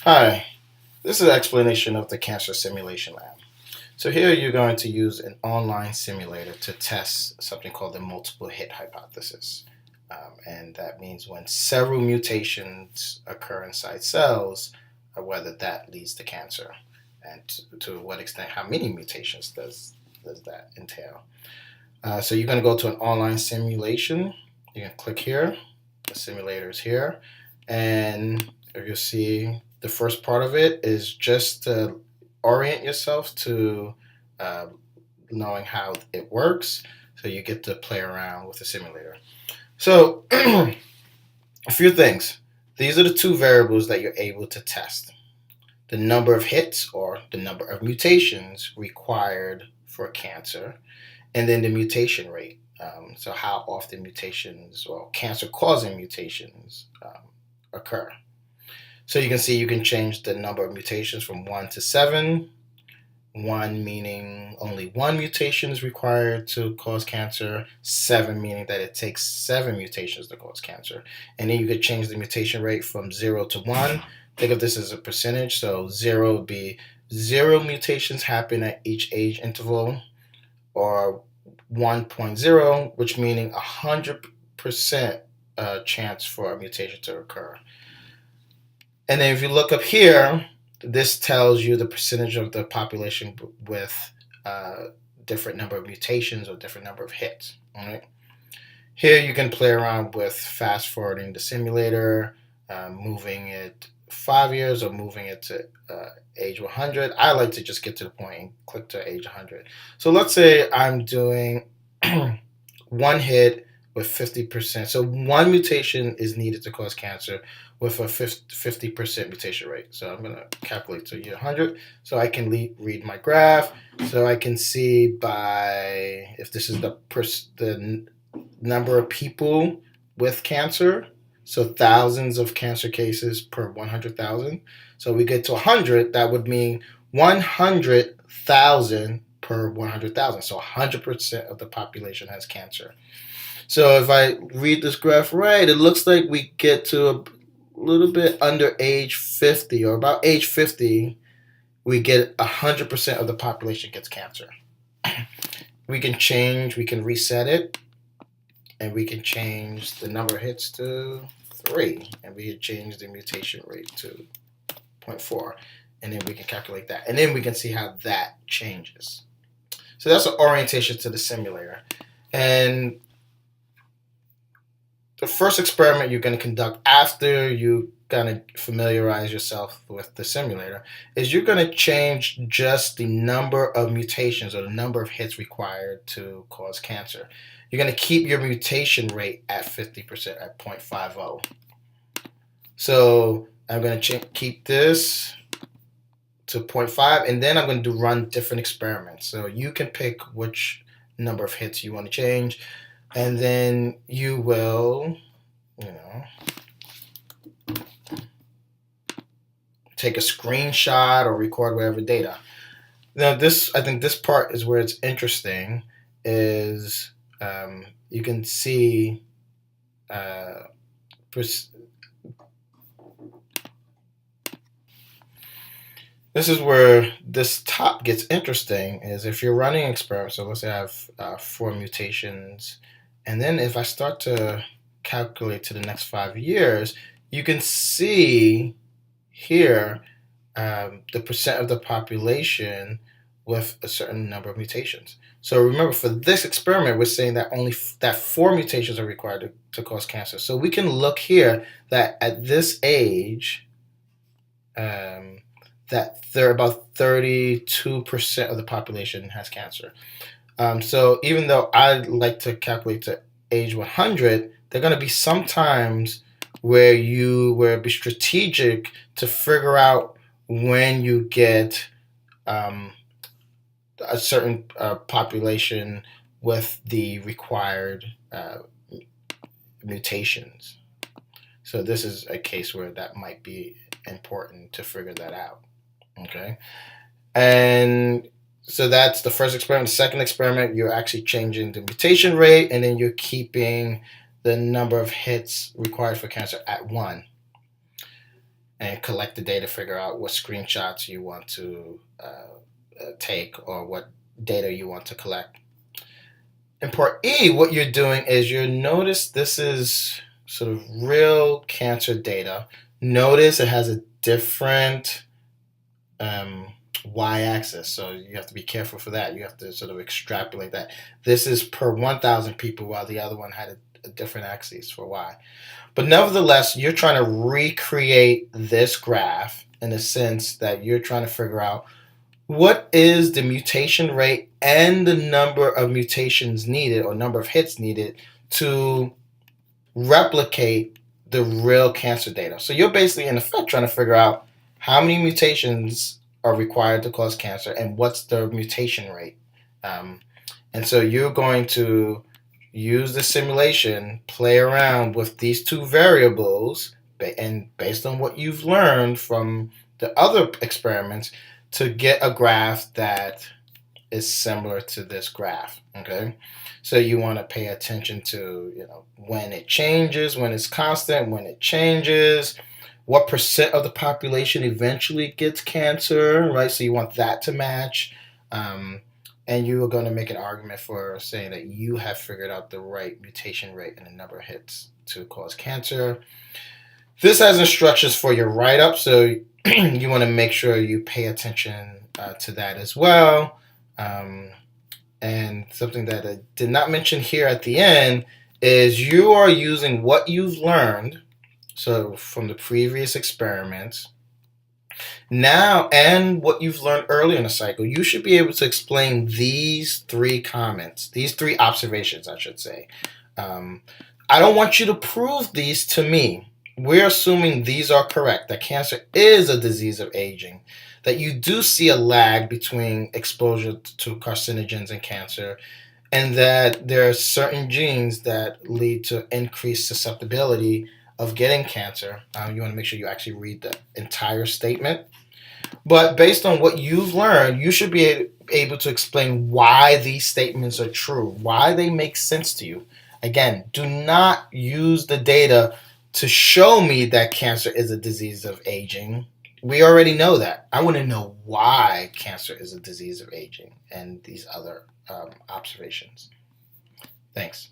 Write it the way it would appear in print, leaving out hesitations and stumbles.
Hi, this is an explanation of the Cancer Simulation Lab. So here you're going to use an online simulator to test something called the multiple hit hypothesis. And that means when several mutations occur inside cells, whether that leads to cancer, and to what extent, how many mutations does that entail? So you're going to go to an online simulation. You can click here. The simulator is here. And if you see, the first part of it is just to orient yourself to uh, knowing how it works. So you get to play around with the simulator. So a few things. These are the two variables that you're able to test. The number of hits or the number of mutations required for cancer, and then the mutation rate. So how often mutations or cancer-causing mutations occur. So you can see you can change the number of mutations from 1 to 7. 1 meaning only one mutation is required to cause cancer. 7 meaning that it takes 7 mutations to cause cancer. And then you could change the mutation rate from 0 to 1. Think of this as a percentage. So 0 would be 0 mutations happen at each age interval, or 1.0, which meaning 100% chance for a mutation to occur. And then if you look up here, this tells you the percentage of the population with different number of mutations or different number of hits. All right. Here you can play around with fast forwarding the simulator, moving it 5 years or moving it to age 100. I like to just get to the point and click to age 100. So let's say I'm doing one hit with 50%. So one mutation is needed to cause cancer with a 50% mutation rate. So I'm going to calculate to year 100 so I can read my graph. So I can see by, if this is the number of people with cancer, so thousands of cancer cases per 100,000. So we get to 100, that would mean 100,000 per 100,000. So 100% of the population has cancer. So if I read this graph right, it looks like we get to a little bit under age 50, or about age 50, we get 100% of the population gets cancer. We can reset it, and we can change the number of hits to 3, and we can change the mutation rate to 0.4, and then we can calculate that, and then we can see how that changes. So that's an orientation to the simulator. And the first experiment you're going to conduct after you kind of familiarize yourself with the simulator is you're going to change just the number of mutations or the number of hits required to cause cancer. You're going to keep your mutation rate at 50%, at 0.50. So I'm going to keep this to 0.5, and then I'm going to run different experiments. So you can pick which number of hits you want to change, and then you will, take a screenshot or record whatever data. Now, I think this part is where it's interesting. Is you can see this is where this top gets interesting. Is if you're running experiments. So let's say I have 4 mutations, and then if I start to calculate to the next 5 years, you can see here the percent of the population with a certain number of mutations. So remember, for this experiment, we're saying that only that 4 mutations are required to cause cancer. So we can look here that at this age, that about 32% of the population has cancer. So even though I like to calculate to age 100, there are going to be some times where it'd be strategic to figure out when you get a certain population with the required mutations. So this is a case where that might be important to figure that out. Okay, and so that's the first experiment. The second experiment, you're actually changing the mutation rate, and then you're keeping the number of hits required for cancer at 1. and collect the data, figure out what screenshots you want to take or what data you want to collect. In part E, what you're doing is you notice this is sort of real cancer data. Notice it has a different um, y-axis, so you have to be careful for that. You have to sort of extrapolate that. This is per 1,000 people, while the other one had a different axis for y. But nevertheless, you're trying to recreate this graph in the sense that you're trying to figure out what is the mutation rate and the number of mutations needed or number of hits needed to replicate the real cancer data. So you're basically, in effect, trying to figure out how many mutations are required to cause cancer and what's the mutation rate. And so you're going to use the simulation, play around with these two variables, and based on what you've learned from the other experiments, to get a graph that is similar to this graph. Okay, so you want to pay attention to, when it changes, when it's constant, when it changes, what percent of the population eventually gets cancer, right? So you want that to match. And you are going to make an argument for saying that you have figured out the right mutation rate and the number of hits to cause cancer. This has instructions for your write-up, so you want to make sure you pay attention to that as well. And something that I did not mention here at the end is you are using what you've learned, so from the previous experiments, now, and what you've learned earlier in the cycle. You should be able to explain these three observations, I should say. I don't want you to prove these to me. We're assuming these are correct, that cancer is a disease of aging, that you do see a lag between exposure to carcinogens and cancer, and that there are certain genes that lead to increased susceptibility of getting cancer. You want to make sure you actually read the entire statement. But based on what you've learned, you should be able to explain why these statements are true, why they make sense to you. Again, do not use the data to show me that cancer is a disease of aging. We already know that. I want to know why cancer is a disease of aging and these other observations. Thanks.